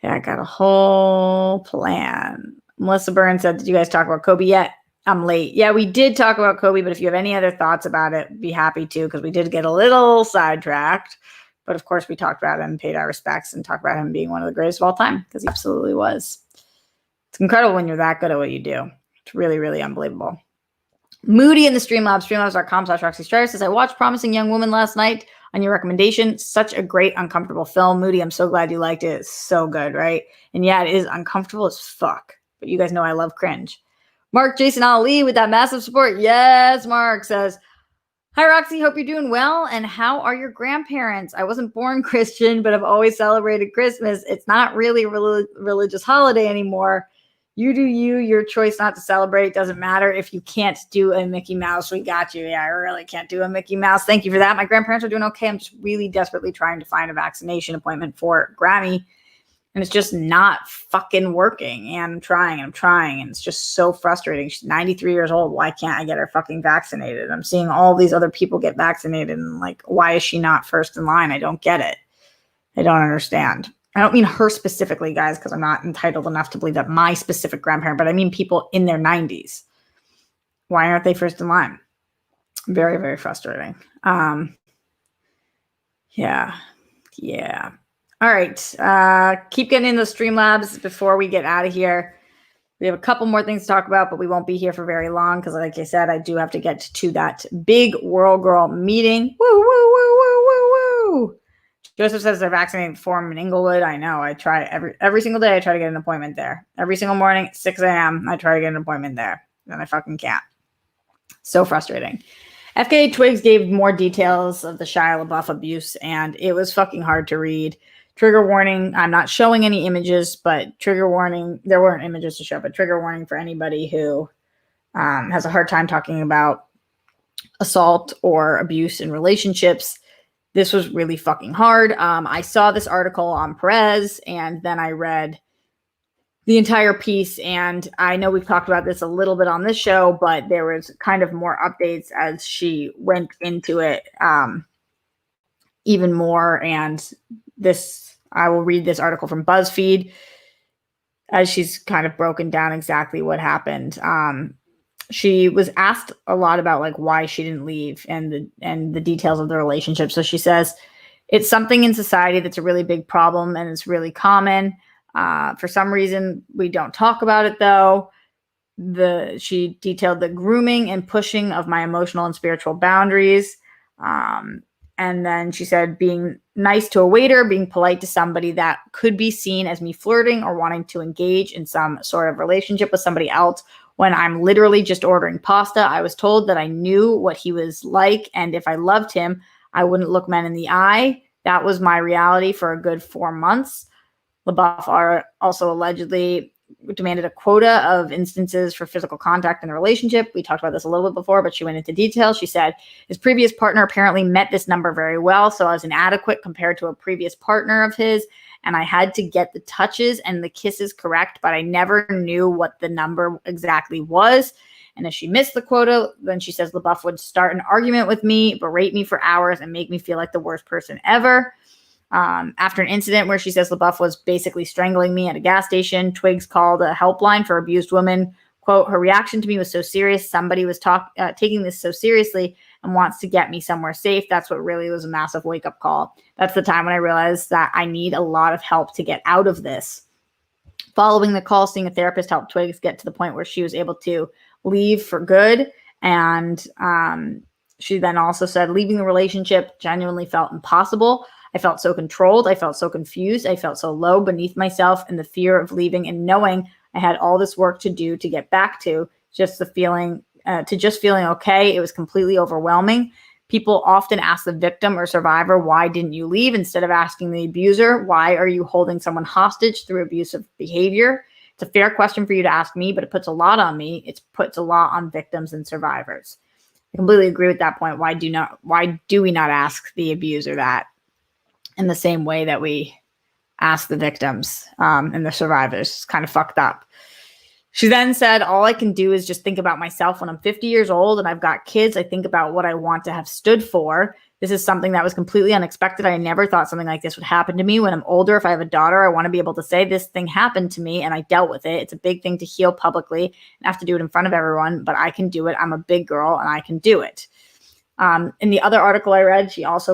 Yeah, I got a whole plan. Melissa Byrne said, did you guys talk about Kobe yet? I'm late. Yeah, we did talk about Kobe, but if you have any other thoughts about it, be happy to, because we did get a little sidetracked. But of course, we talked about him, paid our respects, and talked about him being one of the greatest of all time, because he absolutely was. It's incredible when you're that good at what you do. It's really, really unbelievable. Moody in the Streamlabs, streamlabs.com/Roxy Stryer says, I watched Promising Young Woman last night on your recommendation. Such a great, uncomfortable film. Moody, I'm so glad you liked it. It's so good, right? And yeah, it is uncomfortable as fuck. But you guys know I love cringe. Mark Jason Ali with that massive support. Yes, Mark says, hi, Roxy. Hope you're doing well. And how are your grandparents? I wasn't born Christian, but I've always celebrated Christmas. It's not really a religious holiday anymore. You do you. Your choice not to celebrate doesn't matter. If you can't do a Mickey Mouse, we got you. Yeah, I really can't do a Mickey Mouse. Thank you for that. My grandparents are doing okay. I'm just really desperately trying to find a vaccination appointment for Grammy. And it's just not fucking working. And I'm trying. And it's just so frustrating. She's 93 years old. Why can't I get her fucking vaccinated? I'm seeing all these other people get vaccinated. And like, why is she not first in line? I don't get it. I don't understand. I don't mean her specifically, guys, because I'm not entitled enough to believe that my specific grandparent, but I mean people in their 90s. Why aren't they first in line? Very, very frustrating. Yeah. All right. Keep getting in those Streamlabs before we get out of here. We have a couple more things to talk about, but we won't be here for very long because, like I said, I do have to get to that big World Girl meeting. Woo, woo, woo, woo, woo, woo. Joseph says they're vaccinating for him in Inglewood. I know. I try every single day. I try to get an appointment there. Every single morning, 6 a.m., I try to get an appointment there. And I fucking can't. So frustrating. FKA Twigs gave more details of the Shia LaBeouf abuse, and it was fucking hard to read. Trigger warning. I'm not showing any images, but trigger warning. There weren't images to show, but trigger warning for anybody who has a hard time talking about assault or abuse in relationships. This was really fucking hard. I saw this article on Perez, and then I read the entire piece. And I know we've talked about this a little bit on this show, but there was kind of more updates as she went into it even more. And I will read this article from BuzzFeed as she's kind of broken down exactly what happened. She was asked a lot about like why she didn't leave and the details of the relationship. So she says, it's something in society that's a really big problem and it's really common. For some reason, we don't talk about it though. She detailed the grooming and pushing of my emotional and spiritual boundaries. And then she said, being nice to a waiter, being polite to somebody that could be seen as me flirting or wanting to engage in some sort of relationship with somebody else when I'm literally just ordering pasta. I was told that I knew what he was like, and if I loved him, I wouldn't look men in the eye. That was my reality for a good 4 months. LaBeouf also allegedly demanded a quota of instances for physical contact in the relationship. We talked about this a little bit before, but she went into detail. She said his previous partner apparently met this number very well, so I was inadequate compared to a previous partner of his, and I had to get the touches and the kisses correct, but I never knew what the number exactly was. And if she missed the quota, then she says LaBeouf would start an argument with me, berate me for hours, and make me feel like the worst person ever. After an incident where she says LaBeouf was basically strangling me at a gas station, Twigs called a helpline for abused women. Quote, her reaction to me was so serious. Somebody was taking this so seriously and wants to get me somewhere safe. That's what really was a massive wake-up call. That's the time when I realized that I need a lot of help to get out of this. Following the call, seeing a therapist helped Twigs get to the point where she was able to leave for good. And she then also said, leaving the relationship genuinely felt impossible. I felt so controlled. I felt so confused. I felt so low beneath myself, and the fear of leaving and knowing I had all this work to do to get back to just the feeling, feeling okay. It was completely overwhelming. People often ask the victim or survivor, why didn't you leave? Instead of asking the abuser, why are you holding someone hostage through abusive behavior? It's a fair question for you to ask me, but it puts a lot on me. It puts a lot on victims and survivors. I completely agree with that point. Why do we not ask the abuser that in the same way that we ask the victims and the survivors? It's kind of fucked up. She then said, all I can do is just think about myself when I'm 50 years old and I've got kids. I think about what I want to have stood for. This is something that was completely unexpected. I never thought something like this would happen to me. When I'm older, if I have a daughter, I want to be able to say this thing happened to me and I dealt with it. It's a big thing to heal publicly and have to do it in front of everyone, but I can do it. I'm a big girl and I can do it. In the other article I read, she also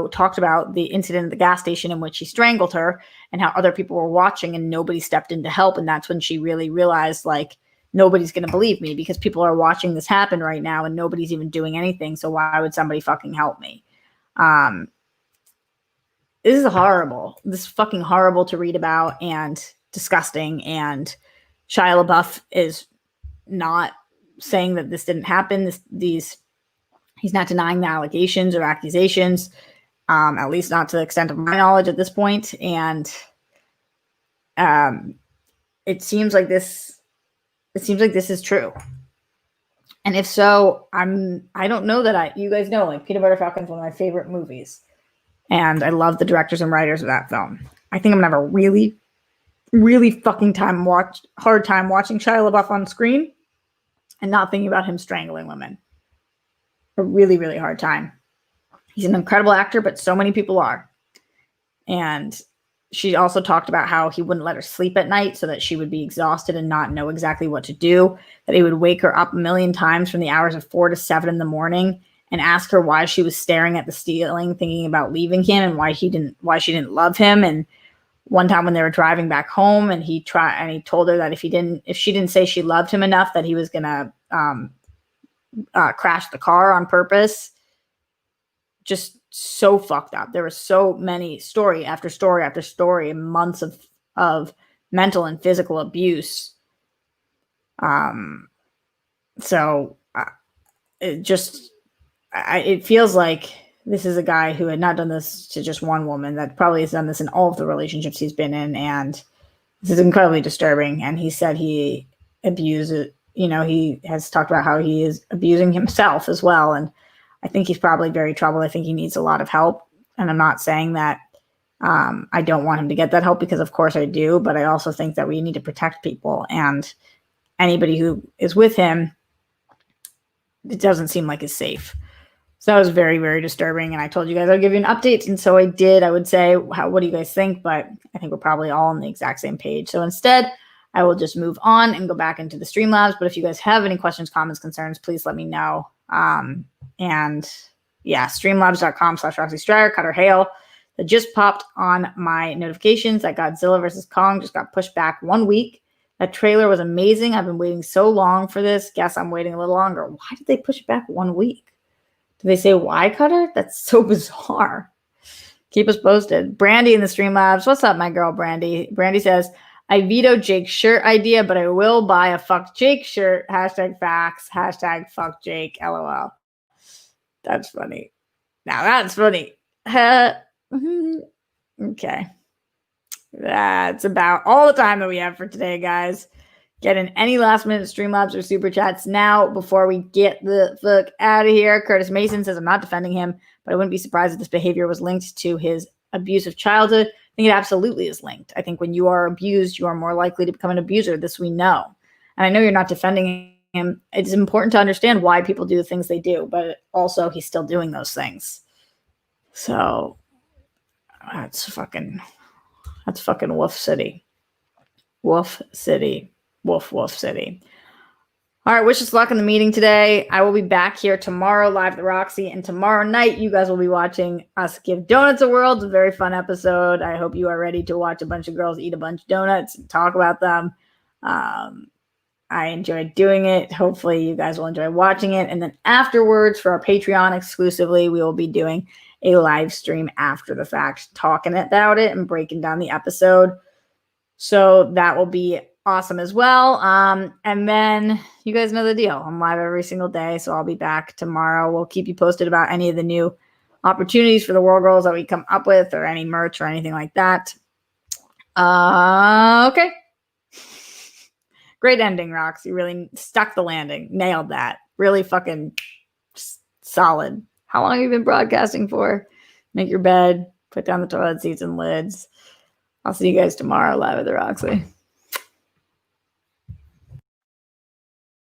talked about the incident at the gas station in which he strangled her and how other people were watching and nobody stepped in to help. And that's when she really realized, like, nobody's going to believe me because people are watching this happen right now and nobody's even doing anything. So why would somebody fucking help me? This is horrible. This is fucking horrible to read about and disgusting. And Shia LaBeouf is not saying that this didn't happen. He's not denying the allegations or accusations, at least not to the extent of my knowledge at this point. And it seems like this is true. And if so, I don't know that you guys know, like, Peanut Butter Falcon is one of my favorite movies. And I love the directors and writers of that film. I think I'm gonna have a really, really fucking hard time watching Shia LaBeouf on screen and not thinking about him strangling women. A really, really hard time. He's an incredible actor, but so many people are. And she also talked about how he wouldn't let her sleep at night so that she would be exhausted and not know exactly what to do, that he would wake her up a million times from the hours of 4 to 7 in the morning and ask her why she was staring at the ceiling thinking about leaving him and why she didn't love him. And one time when they were driving back home and he told her that if she didn't say she loved him enough, that he was gonna crash the car on purpose. Just so fucked up. There were so many story after story after story and months of mental and physical abuse. It feels like this is a guy who had not done this to just one woman, that probably has done this in all of the relationships he's been in. And this is incredibly disturbing. And he said he abuses, he has talked about how he is abusing himself as well. And I think he's probably very troubled. I think he needs a lot of help. And I'm not saying that I don't want him to get that help, because of course I do. But I also think that we need to protect people. And anybody who is with him, it doesn't seem like is safe. So that was very, very disturbing. And I told you guys I'd give you an update. And so I did. I would say, what do you guys think? But I think we're probably all on the exact same page. So instead, I will just move on and go back into the Streamlabs. But if you guys have any questions, comments, concerns, please let me know. And yeah, streamlabs.com/Roxy Stryer, Cutter Hale. That just popped on my notifications that Godzilla vs. Kong just got pushed back 1 week. That trailer was amazing. I've been waiting so long for this. Guess I'm waiting a little longer. Why did they push it back 1 week? Did they say why, Cutter? That's so bizarre. Keep us posted. Brandy in the Streamlabs. What's up, my girl, Brandy? Brandy says, I vetoed Jake's shirt idea, but I will buy a fuck Jake shirt. #facts. #fuck Jake. LOL. That's funny. Now that's funny. Okay. That's about all the time that we have for today, guys. Get in any last minute Streamlabs or super chats now before we get the fuck out of here. Curtis Mason says, I'm not defending him, but I wouldn't be surprised if this behavior was linked to his abusive childhood. I think it absolutely is linked. I think when you are abused, you are more likely to become an abuser. This we know. And I know you're not defending him. It's important to understand why people do the things they do, but also he's still doing those things. So that's fucking Wolf City. Wolf City. Wolf City. All right, wish us luck in the meeting today. I will be back here tomorrow live at the Roxy, and tomorrow night you guys will be watching us give donuts a whirl. It's a very fun episode. I hope you are ready to watch a bunch of girls eat a bunch of donuts and talk about them. I enjoyed doing it. Hopefully you guys will enjoy watching it. And then afterwards, for our Patreon exclusively, we will be doing a live stream after the fact, talking about it and breaking down the episode. So that will be awesome as well. And then you guys know the deal. I'm live every single day, so I'll be back tomorrow. We'll keep you posted about any of the new opportunities for the World Girls that we come up with, or any merch or anything like that. Okay. Great ending, Rox. You really stuck the landing. Nailed that. Really fucking solid. How long have you been broadcasting for? Make your bed. Put down the toilet seats and lids. I'll see you guys tomorrow live at the Roxy.